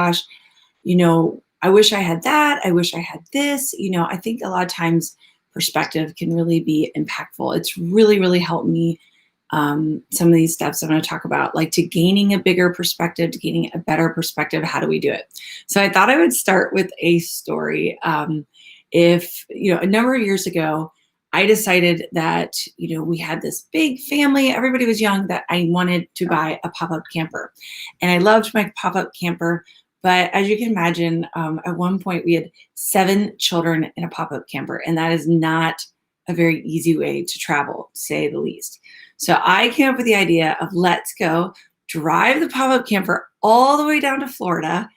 gosh, I wish I had that. I wish I had this. I think a lot of times perspective can really be impactful. It's really, really helped me. Some of these steps I'm going to talk about, like to gaining a bigger perspective, to gaining a better perspective. How do we do it? So I thought I would start with a story. A number of years ago, I decided that, we had this big family, everybody was young, that I wanted to buy a pop-up camper. And I loved my pop-up camper. But as you can imagine, at one point we had 7 children in a pop-up camper, and that is not a very easy way to travel, to say the least. So I came up with the idea of let's go drive the pop-up camper all the way down to Florida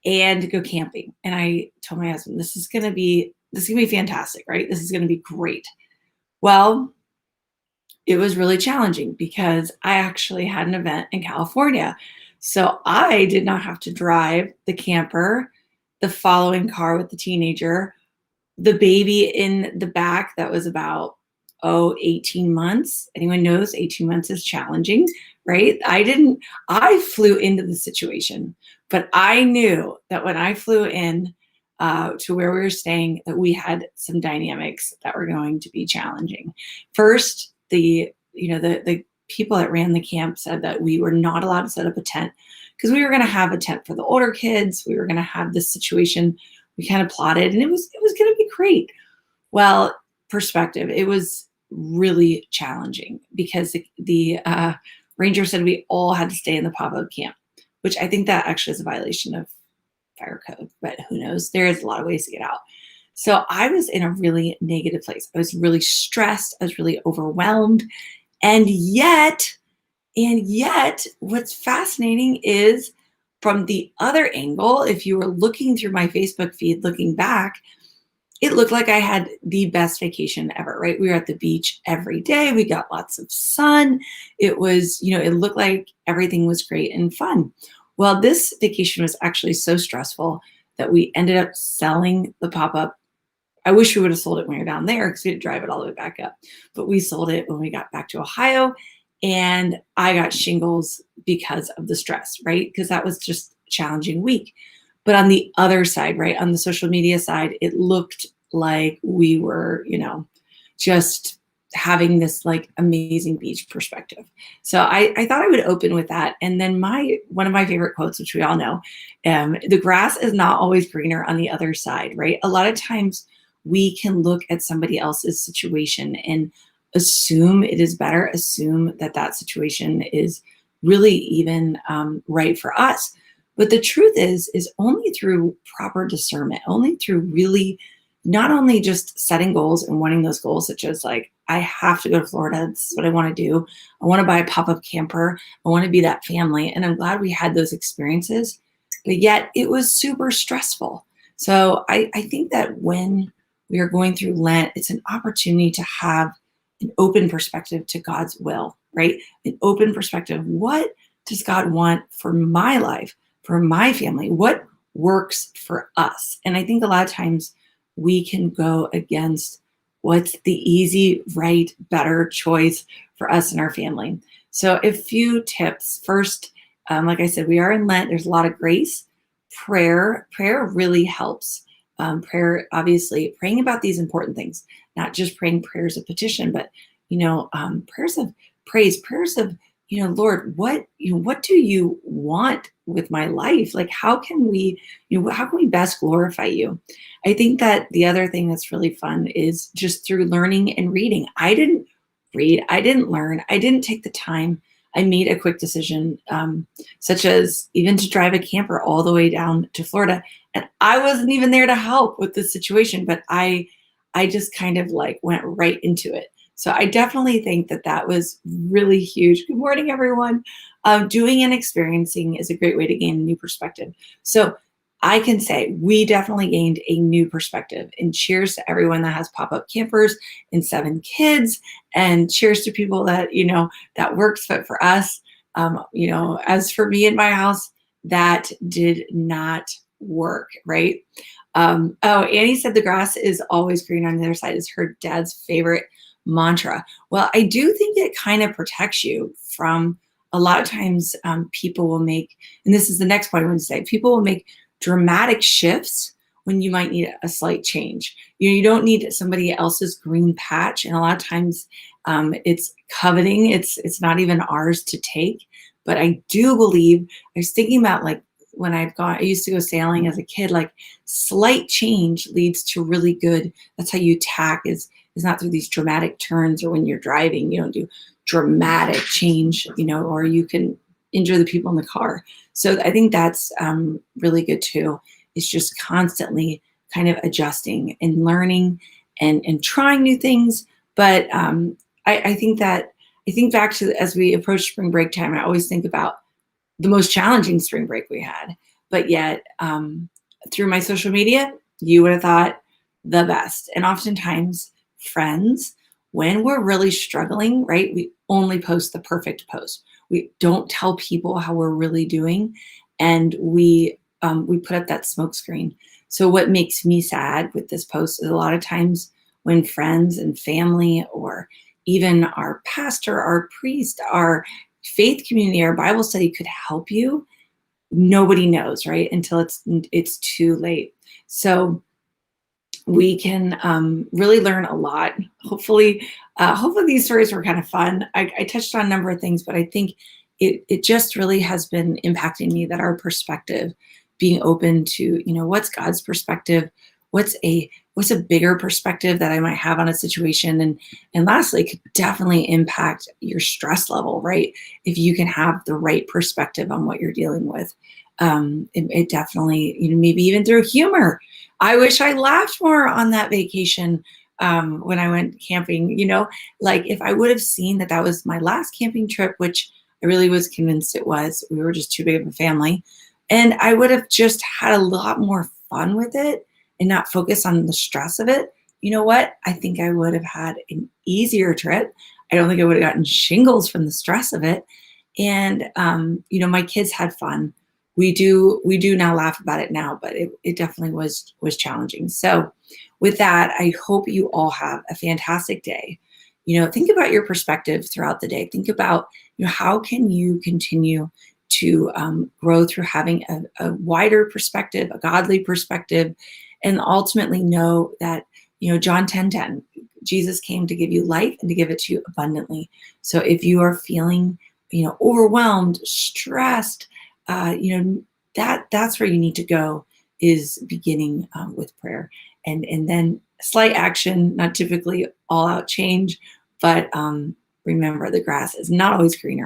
and go camping. And I told my husband, this is gonna be fantastic, right? This is gonna be great. Well, it was really challenging because I actually had an event in California. So I did not have to drive the camper, the following car with the teenager, the baby in the back that was about 18 months. Anyone knows 18 months is challenging, right? I flew into the situation, but I knew that when I flew in to where we were staying, that we had some dynamics that were going to be challenging. First, the people that ran the camp said that we were not allowed to set up a tent because we were going to have a tent for the older kids. We were going to have this situation. We kind of plotted, and it was going to be great. Well, perspective, it was really challenging because the ranger said we all had to stay in the pop-up camp, which I think that actually is a violation of fire code, but who knows? There's a lot of ways to get out. So I was in a really negative place. I was really stressed. I was really overwhelmed. And yet, what's fascinating is from the other angle, if you were looking through my Facebook feed, looking back, it looked like I had the best vacation ever, right? We were at the beach every day. We got lots of sun. It was, it looked like everything was great and fun. Well, this vacation was actually so stressful that we ended up selling the pop-up. I wish we would have sold it when we were down there because we had to drive it all the way back up. But we sold it when we got back to Ohio, and I got shingles because of the stress, right? Because that was just a challenging week. But on the other side, right, on the social media side, it looked like we were, just having this like amazing beach perspective. So I thought I would open with that. And then one of my favorite quotes, which we all know, the grass is not always greener on the other side, right? A lot of times we can look at somebody else's situation and assume it is better, assume that situation is really even right for us. But the truth is only through proper discernment, only through really not only just setting goals and wanting those goals, such as like, I have to go to Florida. This is what I want to do. I want to buy a pop-up camper. I want to be that family. And I'm glad we had those experiences, but yet it was super stressful. So I think that when we are going through Lent, it's an opportunity to have an open perspective to God's will, right? An open perspective. What does God want for my life, for my family? What works for us? And I think a lot of times we can go against what's the easy, right, better choice for us and our family. So a few tips. First, like I said, we are in Lent. There's a lot of grace. Prayer really helps. Prayer, obviously, praying about these important things, not just praying prayers of petition, but, prayers of praise, prayers of, Lord, what do you want with my life? Like, how can we best glorify you? I think that the other thing that's really fun is just through learning and reading. I didn't read, I didn't learn, I didn't take the time. I made a quick decision, such as even to drive a camper all the way down to Florida. And I wasn't even there to help with the situation, but I just kind of like went right into it. So I definitely think that was really huge. Good morning, everyone. Doing and experiencing is a great way to gain a new perspective. So I can say we definitely gained a new perspective, and cheers to everyone that has pop-up campers and 7 kids, and cheers to people that, that works. But for us, as for me in my house, that did not work, right? Annie said the grass is always green on the other side is her dad's favorite mantra. Well, I do think it kind of protects you from a lot of times people will make, and this is the next point I want to say, people will make dramatic shifts when you might need a slight change. You don't need somebody else's green patch, and a lot of times it's coveting. It's not even ours to take. But I do believe, I was thinking about like when I used to go sailing as a kid, like slight change leads to really good. That's how you tack is not through these dramatic turns, or when you're driving, you don't do dramatic change, or you can injure the people in the car. So I think that's really good too. It's just constantly kind of adjusting and learning and trying new things. But I think back to as we approach spring break time, I always think about the most challenging spring break we had. But yet, through my social media, you would have thought the best. And oftentimes, friends, when we're really struggling, right, we only post the perfect post. We don't tell people how we're really doing, and we put up that smoke screen. So what makes me sad with this post is a lot of times when friends and family, or even our pastor, our priest, our faith community, our Bible study could help you, nobody knows, right? Until it's too late. So we can really learn a lot. Hopefully these stories were kind of fun. I touched on a number of things, but I think it just really has been impacting me, that our perspective, being open to, what's God's perspective, what's a bigger perspective that I might have on a situation, and lastly, it could definitely impact your stress level, right? If you can have the right perspective on what you're dealing with, it definitely, maybe even through humor. I wish I laughed more on that vacation when I went camping. Like if I would have seen that was my last camping trip, which I really was convinced it was. We were just too big of a family, and I would have just had a lot more fun with it and not focus on the stress of it. You know what? I think I would have had an easier trip. I don't think I would have gotten shingles from the stress of it. And my kids had fun. We do now laugh about it now, but it definitely was challenging. So with that, I hope you all have a fantastic day. Think about your perspective throughout the day. Think about, how can you continue to grow through having a wider perspective, a godly perspective, and ultimately know that, John 10:10, Jesus came to give you life and to give it to you abundantly. So if you are feeling, overwhelmed, stressed, that's where you need to go, is beginning with prayer, and then slight action, not typically all out change, but remember, the grass is not always greener